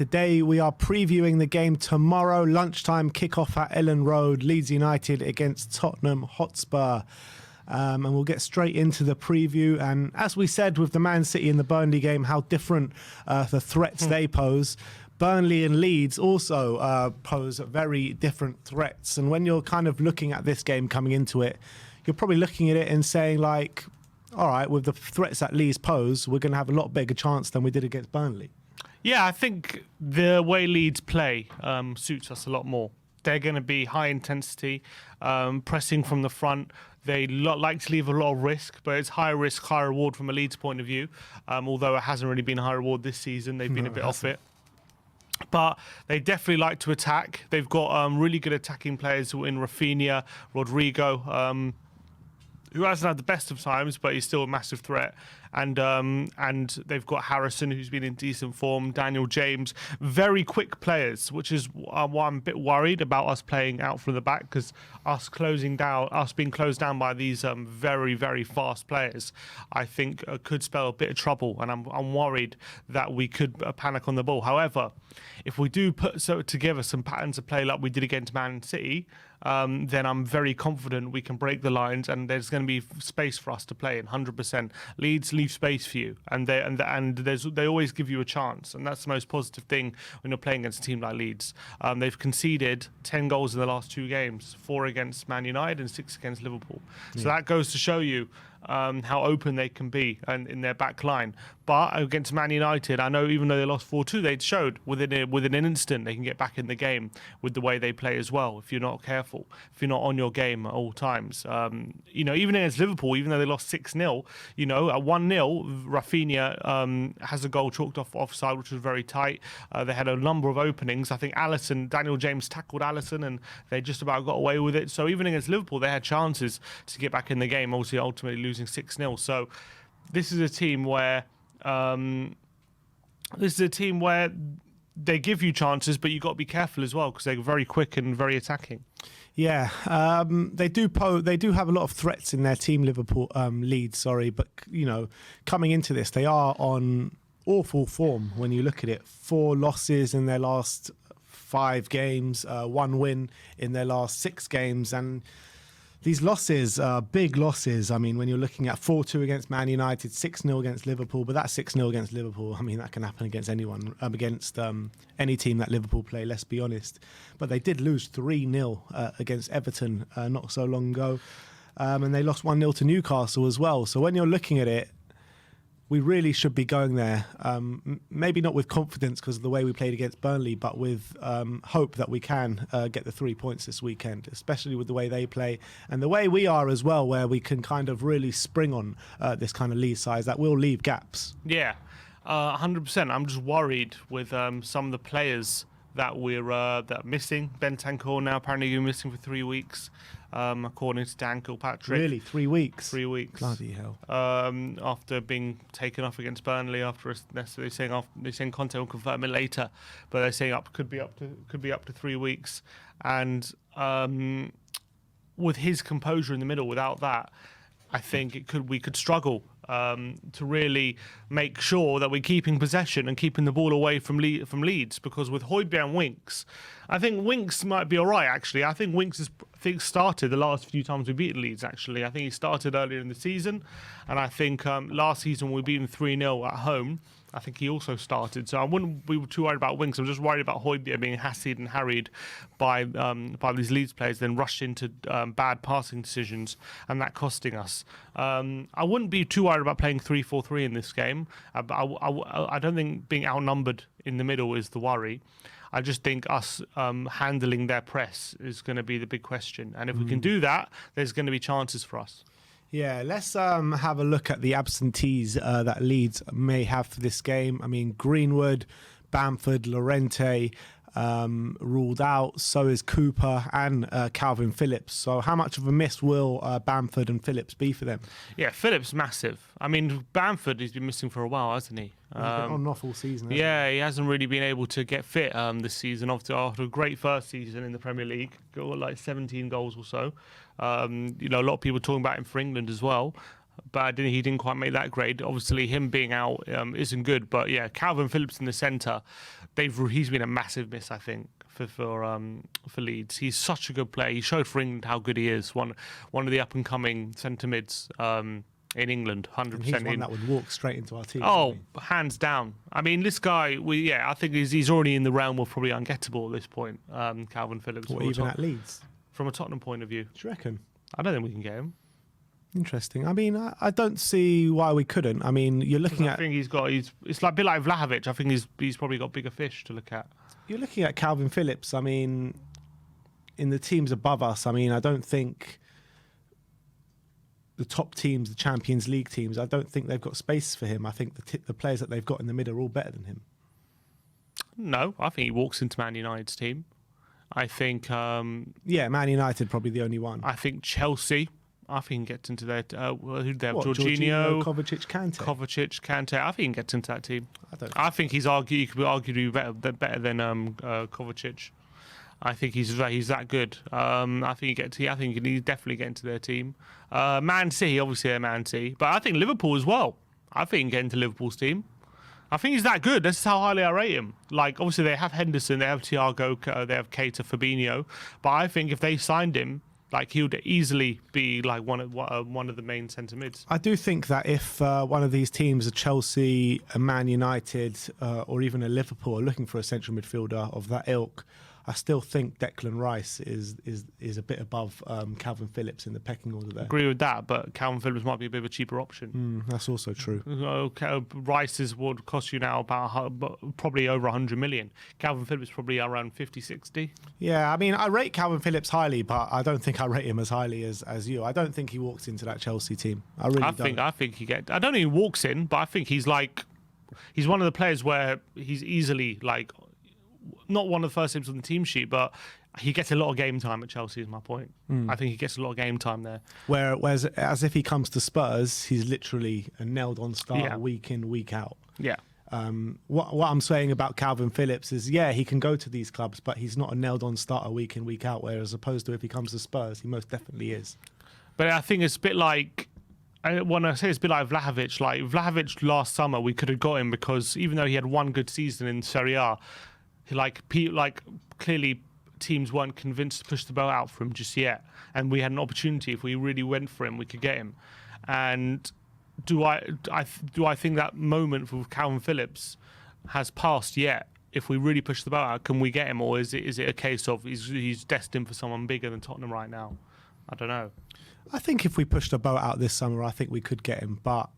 Today we are previewing the game tomorrow, lunchtime kickoff at Ellen Road, Leeds United against Tottenham Hotspur. And we'll get straight into the preview. And as we said with the Man City and the Burnley game, how different the threats they pose. Burnley and Leeds also pose very different threats. And when you're kind of looking at this game coming into it, you're probably looking at it and saying like, all right, with the threats that Leeds pose, we're going to have a lot bigger chance than we did against Burnley. Yeah, I think the way Leeds play suits us a lot more. They're going to be high intensity, pressing from the front. They like to leave a lot of risk, but it's high risk, high reward from a Leeds point of view. Although it hasn't really been high reward this season. They've been a bit off it. But they definitely like to attack. They've got really good attacking players in Rafinha, Rodrigo, who hasn't had the best of times, but he's still a massive threat. And they've got Harrison, who's been in decent form, Daniel James, very quick players, which is why I'm a bit worried about us playing out from the back, because us being closed down by these very, very fast players, I think could spell a bit of trouble, and I'm worried that we could panic on the ball. However, if we do put together some patterns of play like we did against Man City, then I'm very confident we can break the lines, and there's going to be space for us to play in 100%. Leeds leave space for you, and they always give you a chance, and that's the most positive thing when you're playing against a team like Leeds. They've conceded 10 goals in the last 2 games, 4 against Man United and 6 against Liverpool. So that goes to show you how open they can be and in their back line. But against Man United, I know even though they lost 4-2, they showed within an instant they can get back in the game with the way they play as well. If you're not careful, if you're not on your game at all times, even against Liverpool, even though they lost 6-0, at 1-0, Rafinha has a goal chalked off offside, which was very tight. They had a number of openings. I think Daniel James tackled Alisson, and they just about got away with it. So even against Liverpool, they had chances to get back in the game. Obviously, ultimately losing 6-0. So this is a team where they give you chances, but you've got to be careful as well, because they're very quick and very attacking. Yeah, they do have a lot of threats in their team, Leeds, but coming into this, they are on awful form when you look at it. 4 losses in their last 5 games, 1 win in their last 6 games, and these losses are big losses. I mean, when you're looking at 4-2 against Man United, 6-0 against Liverpool, but that 6-0 against Liverpool, I mean, that can happen against anyone, against any team that Liverpool play, let's be honest. But they did lose 3-0 against Everton not so long ago, and they lost 1-0 to Newcastle as well. So when you're looking at it, we really should be going there, maybe not with confidence because of the way we played against Burnley, but with hope that we can get the 3 points this weekend, especially with the way they play and the way we are as well, where we can kind of really spring on this kind of lead size that will leave gaps. Yeah, 100%. I'm just worried with some of the players that we're missing. Bentancur now apparently going to be missing for 3 weeks. According to Dan Kilpatrick. Really? 3 weeks? 3 weeks. Bloody hell. After being taken off against Burnley, they're saying Conte will confirm it later, but they're saying could be up to 3 weeks. And with his composure in the middle, without that, I think we could struggle to really make sure that we're keeping possession and keeping the ball away from Leeds, because with Højbjerg and Winks, I think Winks might be all right, actually. I think Winks has started the last few times we beat Leeds, actually. I think he started earlier in the season, and I think last season we beat him 3-0 at home. I think he also started, so I wouldn't be too worried about Winks. I'm just worried about Højbjerg being hassed and harried by these Leeds players, then rushed into bad passing decisions, and that costing us. I wouldn't be too worried about playing 3-4-3 in this game. I don't think being outnumbered in the middle is the worry. I just think us handling their press is going to be the big question, and if we can do that, there's going to be chances for us. Yeah, let's have a look at the absentees that Leeds may have for this game. I mean, Greenwood, Bamford, Llorente ruled out. So is Cooper and Calvin Phillips. So how much of a miss will Bamford and Phillips be for them? Yeah, Phillips massive. I mean, Bamford he's been missing for a while, hasn't he? He's been on and off all season. Yeah, he hasn't really been able to get fit this season after a great first season in the Premier League. Got like 17 goals or so. A lot of people talking about him for England as well. but he didn't quite make that grade. Obviously, him being out isn't good. But yeah, Calvin Phillips in the centre, he's been a massive miss, I think, for Leeds. He's such a good player. He showed for England how good he is. One of the up and coming centre mids. In England, 100%. And he's one that would walk straight into our team. Oh, hands down. I mean, this guy, I think he's already in the realm of probably ungettable at this point, Calvin Phillips. Or even at Leeds? From a Tottenham point of view. Do you reckon? I don't think we can get him. Interesting. I mean, I don't see why we couldn't. I mean, you're looking at... I think it's like a bit like Vlahovic. I think he's probably got bigger fish to look at. You're looking at Calvin Phillips. I mean, in the teams above us, I mean, I don't think... the top teams, the Champions League teams, I don't think they've got space for him. I think the players that they've got in the mid are all better than him. No, I think he walks into Man United's team. I think... Man United probably the only one. I think Chelsea, I think he gets into their... who do they have? Jorginho, Kovacic, Kante. I think he gets into that team. I think he could be arguably better than Kovacic. I think he's that good. I think he definitely get into their team. Man City, obviously they're Man City, but I think Liverpool as well. I think he can get into Liverpool's team. I think he's that good. That's how highly I rate him. Like, obviously they have Henderson, they have Thiago, they have Keita, Fabinho, but I think if they signed him, like, he would easily be like one of the main centre mids. I do think that if one of these teams, a Chelsea, a Man United, or even a Liverpool, are looking for a central midfielder of that ilk, I still think Declan Rice is a bit above Calvin Phillips in the pecking order there. Agree with that, but Calvin Phillips might be a bit of a cheaper option. That's also true. Rice would cost you now about probably over 100 million. Calvin Phillips probably around 50, 60. Yeah, I mean, I rate Calvin Phillips highly, but I don't think I rate him as highly as you. I don't think he walks into that Chelsea team. I don't. I think I don't think he walks in, but I think he's one of the players where he's easily like. Not one of the first names on the team sheet, but he gets a lot of game time at Chelsea, is my point. I think he gets a lot of game time there. Whereas, as if he comes to Spurs, he's literally a nailed-on starter week in, week out. Yeah. What I'm saying about Calvin Phillips is, he can go to these clubs, but he's not a nailed-on starter week in, week out, whereas opposed to if he comes to Spurs, he most definitely is. But I think it's a bit like... When I say it's a bit like Vlahovic last summer, we could have got him because even though he had one good season in Serie A, clearly teams weren't convinced to push the ball out for him just yet, and we had an opportunity. If we really went for him, we could get him. And do I think that moment for Calvin Phillips has passed yet? If we really push the ball out, can we get him, or is it a case of he's destined for someone bigger than Tottenham right now? I don't know. I think if we pushed the boat out this summer, I think we could get him, but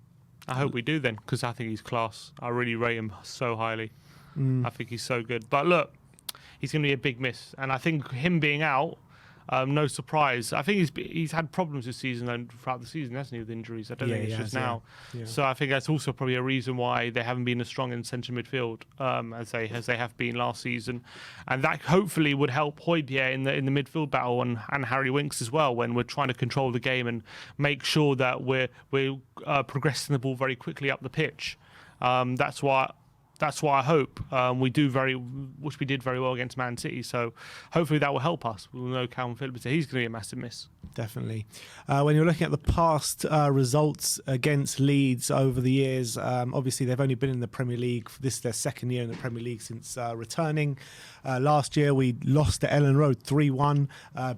I hope we do then, because I think he's class. I really rate him so highly. I think he's so good. But look, he's going to be a big miss. And I think him being out, no surprise. I think he's had problems this season and throughout the season, hasn't he, with injuries? I don't think it's just now. Yeah. So I think that's also probably a reason why they haven't been as strong in central midfield as they have bbeen last season. And that hopefully would help Højbjerg in the midfield battle and Harry Winks as well when we're trying to control the game and make sure that we're progressing the ball very quickly up the pitch. That's what I hope which we did very well against Man City. So hopefully that will help us. We'll know Calvin Phillips, he's going to be a massive miss. Definitely. When you're looking at the past results against Leeds over the years, obviously they've only been in the Premier League. This is their second year in the Premier League since returning. Last year we lost at Ellen Road 3-1,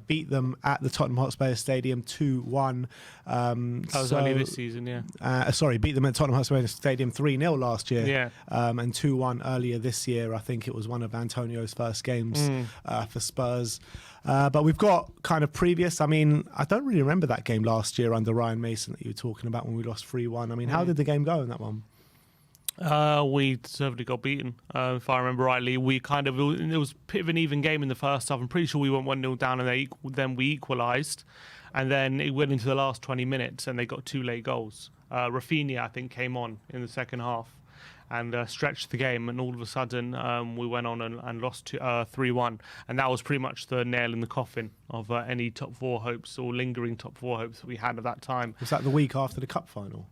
beat them at the Tottenham Hotspur Stadium 2-1. That was only this season, beat them at Tottenham Hotspur Stadium 3-0 last year. And 2-1 earlier this year. I think it was one of Antonio's first games for Spurs. But we've got kind of previous. I mean, I don't really remember that game last year under Ryan Mason that you were talking about when we lost 3-1. I mean, how did the game go in that one? We deservedly got beaten, if I remember rightly. It was a bit of an even game in the first half. I'm pretty sure we went 1-0 down and then we equalised. And then it went into the last 20 minutes and they got 2 late goals. Rafinha, I think, came on in the second half and stretched the game, and all of a sudden we went on and lost 3-1, and that was pretty much the nail in the coffin of any top 4 hopes or lingering top 4 hopes that we had at that time. Was that the week after the cup final?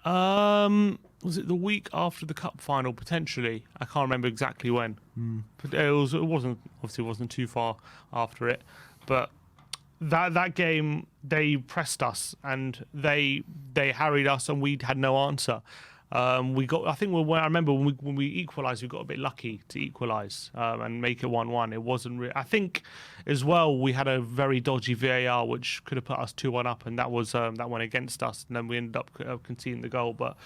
Was it the week after the cup final? Potentially, I can't remember exactly when. But it wasn't too far after it. But that game they pressed us and they harried us and we had no answer. We got. I think I remember when we equalised, we got a bit lucky to equalise and make it 1-1. It wasn't. I think as well we had a very dodgy VAR which could have put us 2-1 up, and that was that went against us, and then we ended up conceding the goal. But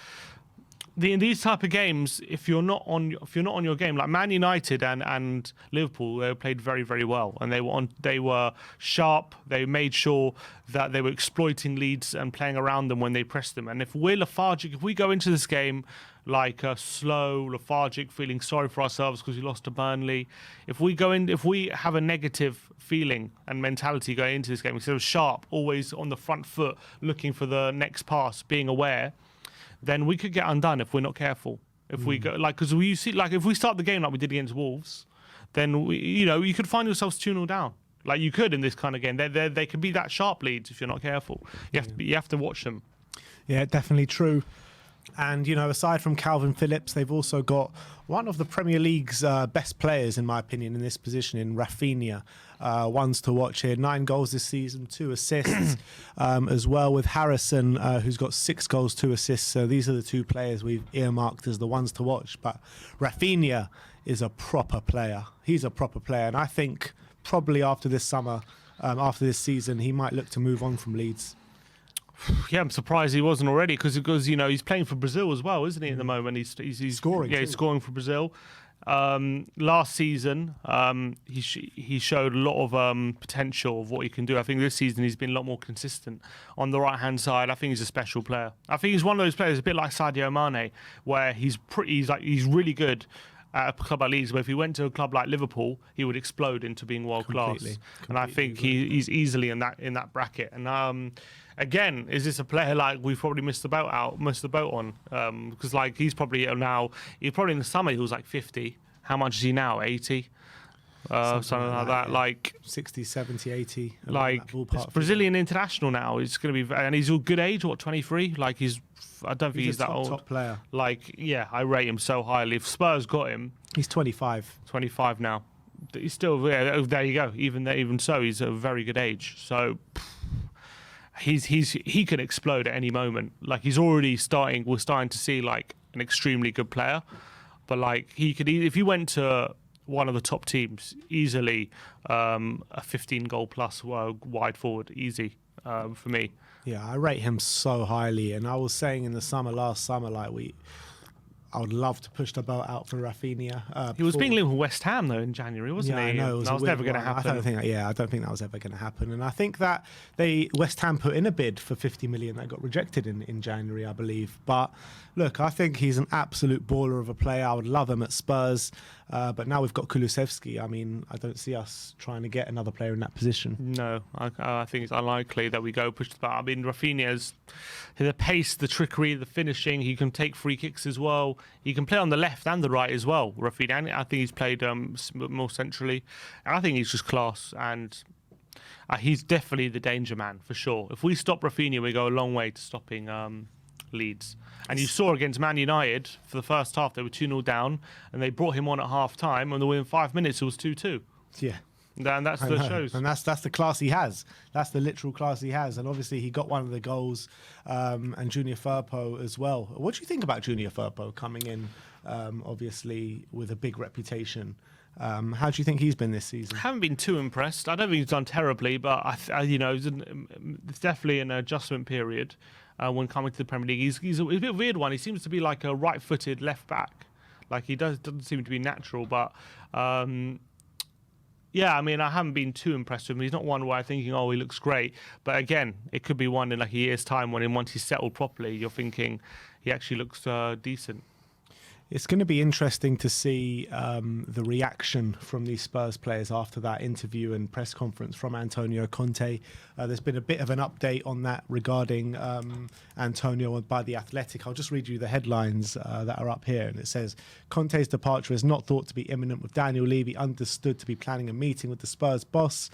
in these type of games, if you're not on your game, like Man United and Liverpool, they played very, very well, and they were sharp. They made sure that they were exploiting Leeds and playing around them when they pressed them. And if we're lethargic, if we go into this game like slow, lethargic, feeling sorry for ourselves because we lost to Burnley, if we have a negative feeling and mentality going into this game instead of sharp, always on the front foot, looking for the next pass, being aware, then we could get undone if we're not careful. If we go because we see if we start the game like we did against Wolves, then you could find yourselves 2-0 down. Like you could in this kind of game. They could be that sharp leads if you're not careful. You have to watch them. Yeah, definitely true. And, aside from Calvin Phillips, they've also got one of the Premier League's best players, in my opinion, in this position, in Rafinha. Ones to watch here. 9 goals this season, 2 assists as well, with Harrison, who's got 6 goals, 2 assists. So these are the 2 players we've earmarked as the ones to watch. But Rafinha is a proper player. He's a proper player. And I think probably after this summer, after this season, he might look to move on from Leeds. Yeah, I'm surprised he wasn't already because he's playing for Brazil as well, isn't he? At the moment, he's scoring. Yeah, he's scoring for Brazil. Last season, he showed a lot of potential of what he can do. I think this season he's been a lot more consistent on the right hand side. I think he's a special player. I think he's one of those players, a bit like Sadio Mane, where he's really good at a club like Leeds, but if he went to a club like Liverpool, he would explode into being world class. And I think he's easily in that bracket. And again, is this a player like we've probably missed the boat on? Because he's probably in the summer he was like 50. How much is he now? 80. Something like that. Like 60, 70, 80. It's Brazilian international now. It's going to be, and he's a good age. What, 23? I don't think he's that old. Top player. I rate him so highly. If Spurs got him, he's 25. 25 now. He's still there. You go. Even so, he's a very good age. So he can explode at any moment. He's already starting. We're starting to see an extremely good player, but he could, if he went to one of the top teams, easily a 15 goal plus wide forward, easy for me. Yeah, I rate him so highly, and I was saying in the last summer, I would love to push the boat out for Rafinha. He was being linked with West Ham though in January, wasn't he? I know. That was never going to happen. I don't think that was ever going to happen. And I think that West Ham put in a bid for 50 million that got rejected in January, I believe. But look, I think he's an absolute baller of a player. I would love him at Spurs. But now we've got Kulusevski. I mean, I don't see us trying to get another player in that position. No, I think it's unlikely that we go push the boat. I mean, Rafinha's the pace, the trickery, the finishing. He can take free kicks as well. He can play on the left and the right as well, Rafinha. I think he's played more centrally. And I think he's just class. And he's definitely the danger man, for sure. If we stop Rafinha, we go a long way to stopping Leeds. And you saw against Man United, for the first half, they were 2-0 down, and they brought him on at half-time, and within 5 minutes, it was 2-2. Yeah. And that's the shows. And that's the class he has. That's the literal class he has. And obviously, he got one of the goals, and Junior Firpo as well. What do you think about Junior Firpo coming in, obviously, with a big reputation? How do you think he's been this season? I haven't been too impressed. I don't think he's done terribly, but it's definitely an adjustment period when coming to the Premier League. He's a bit weird one. He seems to be like a right-footed left back. He doesn't seem to be natural, but yeah, I mean, I haven't been too impressed with him. He's not one where I'm thinking, oh, he looks great. But again, it could be one in a year's time once he's settled properly, you're thinking he actually looks decent. It's going to be interesting to see the reaction from these Spurs players after that interview and press conference from Antonio Conte. There's been a bit of an update on that regarding Antonio by The Athletic. I'll just read you the headlines that are up here. And it says, Conte's departure is not thought to be imminent, with Daniel Levy understood to be planning a meeting with the Spurs boss.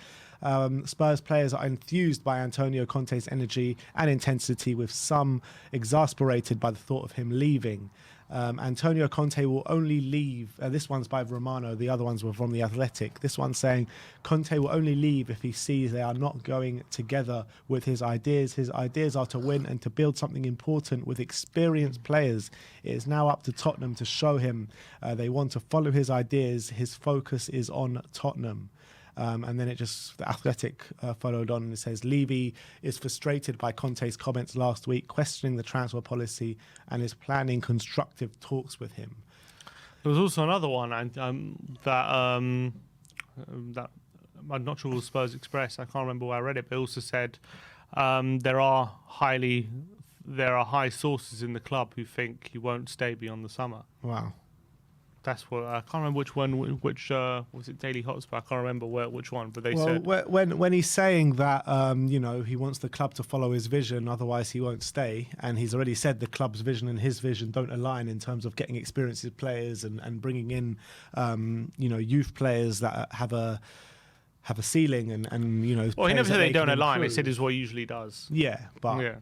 Spurs players are enthused by Antonio Conte's energy and intensity, with some exasperated by the thought of him leaving. Antonio Conte will only leave. This one's by Romano. The other ones were from The Athletic. This one's saying Conte will only leave if he sees they are not going together with his ideas. His ideas are to win and to build something important with experienced players. It is now up to Tottenham to show him they want to follow his ideas. His focus is on Tottenham. And then The Athletic followed on and it says, Levy is frustrated by Conte's comments last week, questioning the transfer policy and is planning constructive talks with him. There was also another one that I'm not sure it was Spurs Express. I can't remember where I read it, but it also said there are high sources in the club who think he won't stay beyond the summer. Wow. That's what I can't remember which one. Which was it? Daily Hotspur. I can't remember which one, but they said when he's saying that he wants the club to follow his vision, otherwise he won't stay. And he's already said the club's vision and his vision don't align in terms of getting experienced players and bringing in youth players that have a ceiling and. Well, he never said they don't align. He said is what he usually does. Yeah, but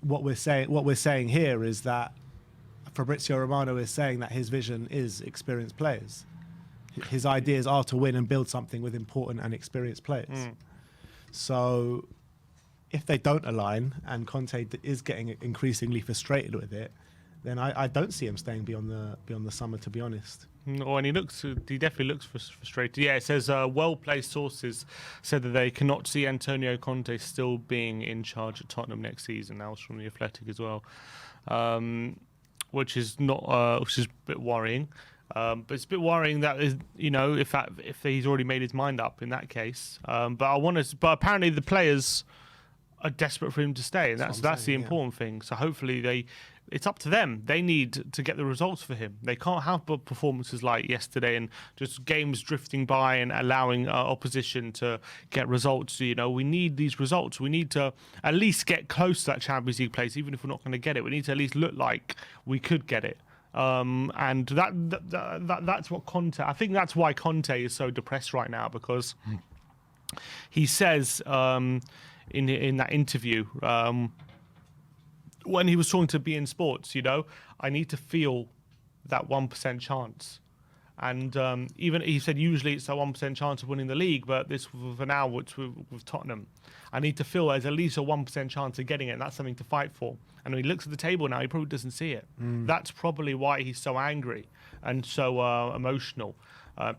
what we're saying here is that Fabrizio Romano is saying that his vision is experienced players. His ideas are to win and build something with important and experienced players. So if they don't align and Conte is getting increasingly frustrated with it, then I don't see him staying beyond the summer, to be honest. Oh, and he definitely looks frustrated. Yeah, it says well-placed sources said that they cannot see Antonio Conte still being in charge at Tottenham next season. That was from The Athletic as well. Which is a bit worrying, but it's a bit worrying that if he's already made his mind up in that case. But apparently the players are desperate for him to stay, and that's the important thing. So hopefully it's up to them. They need to get the results for him. They can't have performances like yesterday and just games drifting by and allowing opposition to get results. We need these results. We need to at least get close to that Champions League place, even if we're not going to get it. We need to at least look like we could get it. And that's what Conte. I think that's why Conte is so depressed right now, because he says in that interview. When he was talking to Be in Sports, I need to feel that 1% chance. And even he said usually it's a 1% chance of winning the league, but this for now, which with Tottenham, I need to feel there's at least a 1% chance of getting it, and that's something to fight for. And when he looks at the table now, he probably doesn't see it. That's probably why he's so angry and so emotional,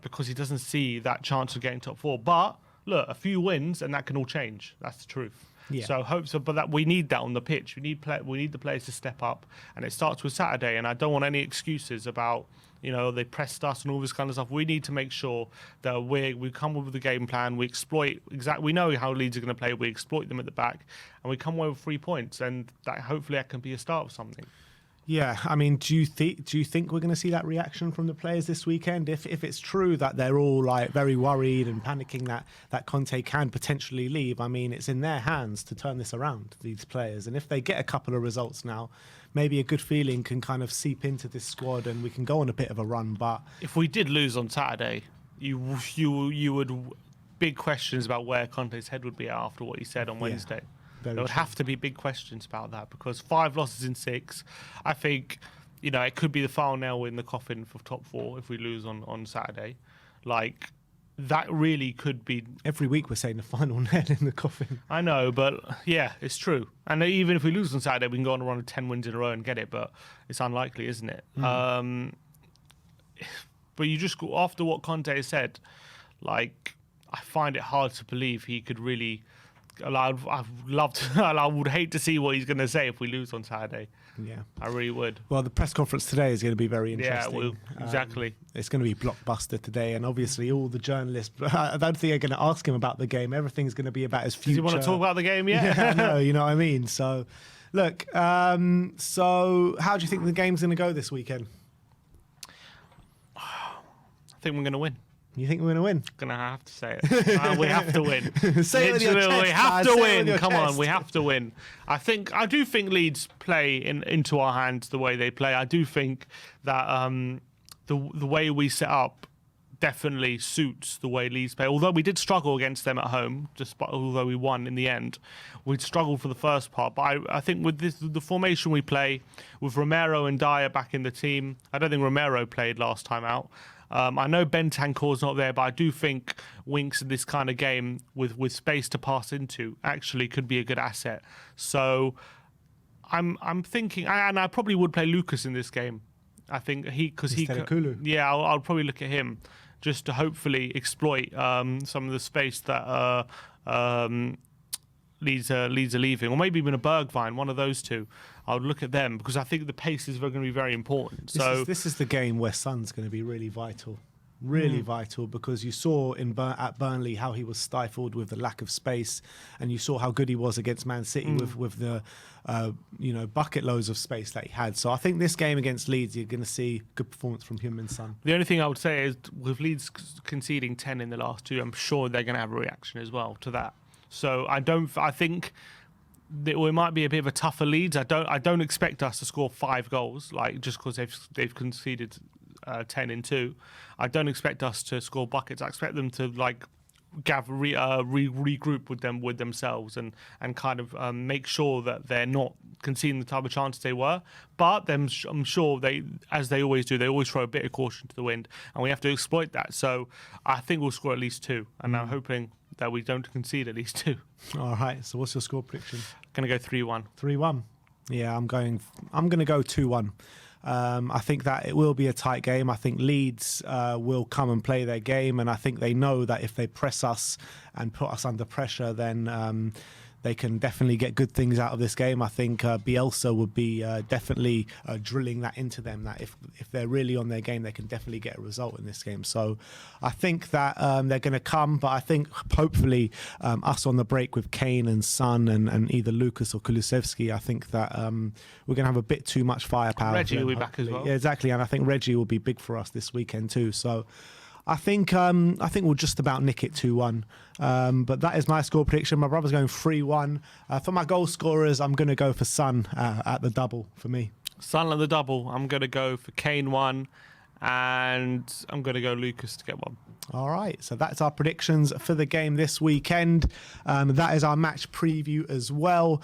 because he doesn't see that chance of getting top four. But look, a few wins and that can all change. That's the truth. Yeah. So but that we need that on the pitch. We need the players to step up, and it starts with Saturday. And I don't want any excuses about they pressed us and all this kind of stuff. We need to make sure that we come up with a game plan. We exploit We know how Leeds are going to play. We exploit them at the back, and we come away with 3 points. And that hopefully that can be a start of something. Yeah, I mean, do you think we're going to see that reaction from the players this weekend? If it's true that they're all very worried and panicking that Conte can potentially leave, I mean, it's in their hands to turn this around, these players. And if they get a couple of results now, maybe a good feeling can kind of seep into this squad and we can go on a bit of a run. But if we did lose on Saturday, you would big questions about where Conte's head would be after what he said on Wednesday. There would have to be big questions about that, because 5 losses in 6, I think, it could be the final nail in the coffin for top 4 if we lose on Saturday. That really could be. Every week we're saying the final nail in the coffin. I know, but yeah, it's true. And even if we lose on Saturday, we can go on a run of 10 wins in a row and get it, but it's unlikely, isn't it? But you just, after what Conte has said, I find it hard to believe he could really. I would hate to see what he's going to say if we lose on Saturday. Yeah, I really would. Well, the press conference today is going to be very interesting. Yeah, exactly. It's going to be blockbuster today, and obviously all the journalists. I don't think they're going to ask him about the game. Everything's going to be about his future. Does he want to talk about the game yet? Yeah, no, you know what I mean. So, look. So, how do you think the game's going to go this weekend? I think we're going to win. You think we're going to win? Gonna have to say it. We have to win. Say it with your chest, we have to win. Come chest. on, we have to win. I do think Leeds play into our hands the way they play. I do think that the way we set up definitely suits the way Leeds play. Although we did struggle against them at home, although we won in the end, we'd struggled for the first part. But I think with the formation we play, with Romero and Dyer back in the team, I don't think Romero played last time out. I know Bentancur's not there, but I do think Winks in this kind of game with space to pass into actually could be a good asset. So I'm thinking, and I probably would play Lucas in this game. I think yeah, I'll probably look at him just to hopefully exploit some of the space that Leeds are leaving, or maybe even a Bergwijn, one of those two. I would look at them because I think the pace is going to be very important. This is the game where Son's going to be really vital. Really vital, because you saw at Burnley how he was stifled with the lack of space, and you saw how good he was against Man City with the bucket loads of space that he had. So I think this game against Leeds, you're going to see good performance from him and Son. The only thing I would say is with Leeds conceding 10 in the last two, I'm sure they're going to have a reaction as well to that. So I think it might be a bit of a tougher Leeds. I don't expect us to score 5 goals, like just because they've conceded 10 in 2. I don't expect us to score buckets. I expect them to regroup with themselves and kind of make sure that they're not conceding the type of chances they were. But I'm sure as they always do, they always throw a bit of caution to the wind, and we have to exploit that. So I think we'll score at least 2, and I'm hoping that we don't concede at least 2. All right. So what's your score prediction? Going to go 3-1. 3-1. Yeah, I'm going to go 2-1. I think that it will be a tight game. I think Leeds will come and play their game, and I think they know that if they press us and put us under pressure, then they can definitely get good things out of this game. I think Bielsa would be definitely drilling that into them, that if they're really on their game, they can definitely get a result in this game. So I think that they're going to come, but I think hopefully us on the break with Kane and Son and either Lucas or Kulusevski, I think that we're going to have a bit too much firepower. Reggie will be back as well. Yeah, exactly, and I think Reggie will be big for us this weekend too. So I think we'll just about nick it 2-1. But that is my score prediction. My brother's going 3-1. For my goal scorers, I'm going to go for Son at the double for me. Son at the double. I'm going to go for Kane 1, and I'm going to go Lucas to get 1. All right, so that's our predictions for the game this weekend. That is our match preview as well.